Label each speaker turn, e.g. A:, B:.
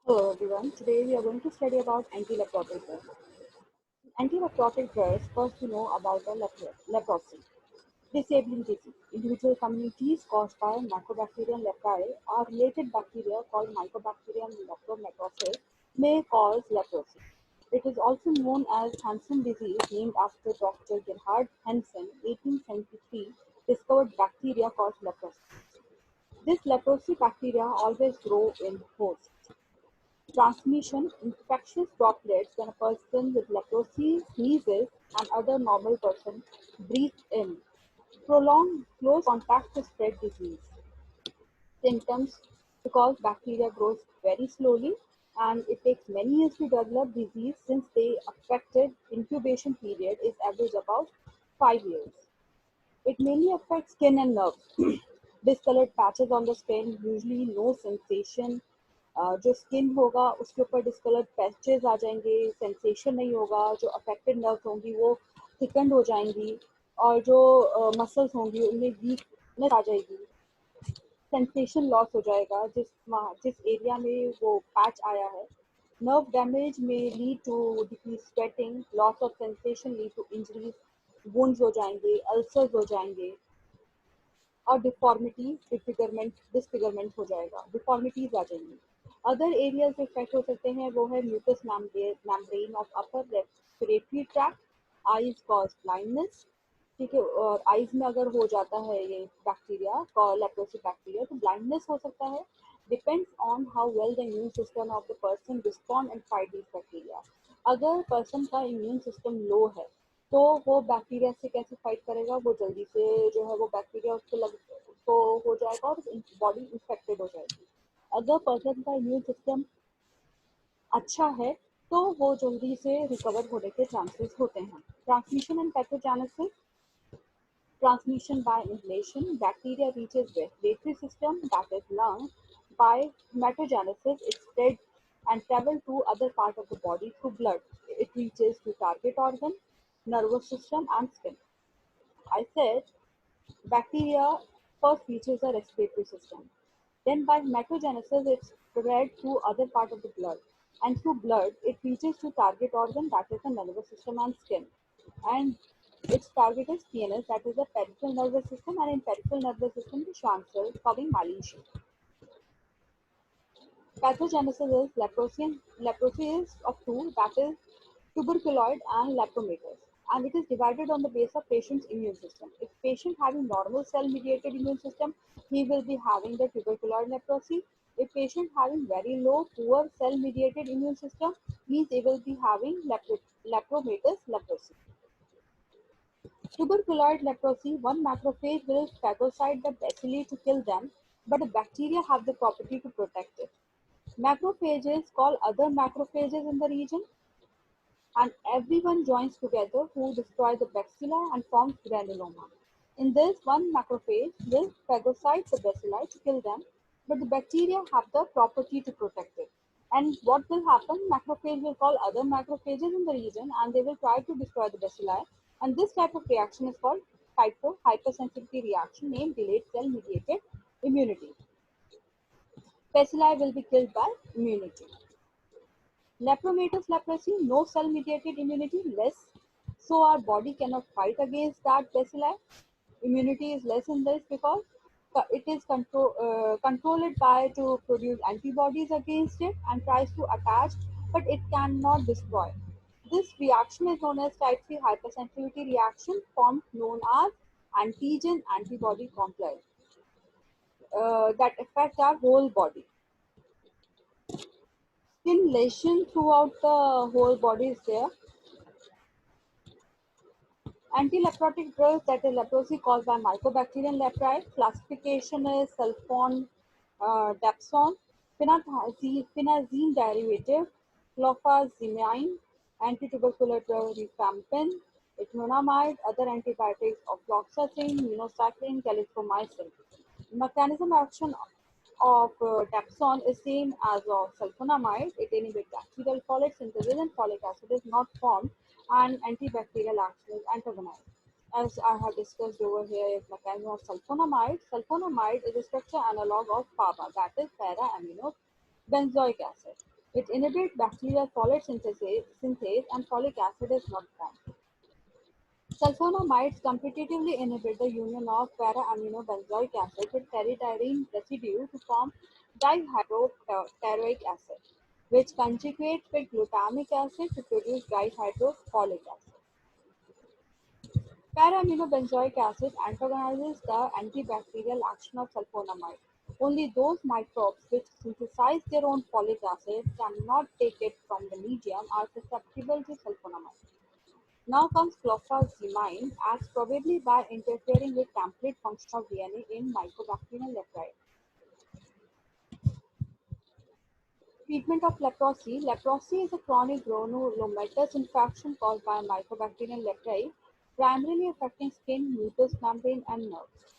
A: Hello everyone, today we are going to study about anti-leprotic drugs. Anti-leprotic drugs, first to know about the leprosy. Disabling disease. Individual communities caused by Mycobacterium leprae or related bacteria called Mycobacterium lepromatosis may cause leprosy. It is also known as Hansen disease, named after Dr. Gerhard Hansen, 1873, discovered bacteria caused leprosy. This leprosy bacteria always grow in hosts. Transmission: infectious droplets when a person with leprosy sneezes and other normal person breathes in. Prolonged close contact to spread disease. Symptoms: because bacteria grows very slowly and it takes many years to develop disease since the affected incubation period is average about 5 years. It mainly affects skin and nerves. Discolored patches on the skin, usually no sensation. जो skin होगा उसके ऊपर discoloured patches आ जाएंगे, sensation नहीं होगा, जो affected nerves होंगी वो थिकंड हो जाएंगी और जो मसल्स होंगी उनमें वीकनेस आ जाएगी, सेंसेशन लॉस हो जाएगा जिस एरिया में वो पैच आया है. नर्व डैमेज में lead to decrease sweating, loss of sensation lead to injuries, wounds हो जाएंगे, अल्सर्स हो जाएंगे और डिफॉर्मिटी डिसफिगरमेंट हो जाएगा, डिफॉर्मिटीज आ जाएंगी. अदर एरियाज जो इफेक्ट हो सकते हैं वो है mucous membrane of upper respiratory tract, eyes cause blindness. ठीक है, और आईज में अगर हो जाता है ये बैक्टीरिया लेप्रोसी बैक्टीरिया तो ब्लाइंडनेस हो सकता है. Depends on how well the immune system of the person respond and fight this bacteria. अगर पर्सन का इम्यून सिस्टम लो है तो वो बैक्टीरिया से कैसे फाइट करेगा, वो जल्दी से जो है वो बैक्टीरिया उसको हो जाएगा और बॉडी इन्फेक्टेड हो जाएगी. अगर पर्सन का इम्यून सिस्टम अच्छा है तो वो जल्दी से रिकवर होने के चांसेस होते हैं. Transmission and pathogenesis. Transmission by inhalation: bacteria reaches respiratory system, that is lung. By hematogenesis, it spreads and travels to other part of the body through blood. It reaches to target organ, nervous system and skin. I said bacteria first reaches the respiratory system. Then by hematogenesis, it spread to other part of the blood. And through blood, it reaches to target organ, that is the nervous system and skin. And its target is CNS, that is the peripheral nervous system, and in peripheral nervous system, the Schwann cell covering myelin sheath. Pathogenesis is leprosy is of two, that is tuberculoid and lepromatous, and it is divided on the base of patient's immune system. If patient having normal cell-mediated immune system, he will be having the tuberculoid leprosy. If patient having very low, poor cell-mediated immune system, means they will be having lepromatous leprosy. Tuberculoid leprosy: one macrophage will phagocyte the bacilli to kill them, but the bacteria have the property to protect it. Macrophages call other macrophages in the region, and everyone joins together who destroy the bacilli and forms granuloma. In this, one macrophage will phagocyte the bacilli to kill them, but the bacteria have the property to protect it. And what will happen? Macrophage will call other macrophages in the region and they will try to destroy the bacilli. And this type of reaction is called type 4 hypersensitivity reaction, named delayed cell mediated immunity. Bacilli will be killed by immunity. Lepromatous leprosy: no cell-mediated immunity, less, so our body cannot fight against that bacilli. Immunity is less in this because it is controlled by to produce antibodies against it and tries to attach, but it cannot destroy. This reaction is known as type 3 hypersensitivity reaction, formed known as antigen antibody complex that affect our whole body. Skin lesion throughout the whole body is there. Anti-leprotic drugs, that is leprosy caused by Mycobacterium leprae. Classification is sulfone, dapsone, phenazine derivative, clofazimine, anti-tubercular drug rifampin, etmonamide, other antibiotics of fluoxetine, minocycline, clarithromycin. Mechanism action of dapsone is same as of sulfonamide. It inhibits bacterial folate synthesis and folic acid is not formed, and antibacterial action is antagonized. As I have discussed over here, is mechanism of sulfonamide. Sulfonamide is a structure analog of PABA, that is para-amino benzoic acid. It inhibits bacterial folate synthase and folic acid is not formed. Sulfonamides competitively inhibit the union of para-aminobenzoic acid with teratyrine residue to form dihydroteroic acid, which conjugates with glutamic acid to produce dihydrofolic acid. Para-aminobenzoic acid antagonizes the antibacterial action of sulfonamide. Only those microbes which synthesize their own folic acid cannot take it from the medium are susceptible to sulfonamide. Now comes clofazimine, acts probably by interfering with template function of DNA in Mycobacterium leprae. Treatment of leprosy. Leprosy is a chronic granulomatous infection caused by Mycobacterium leprae, primarily affecting skin, mucous membrane, and nerves.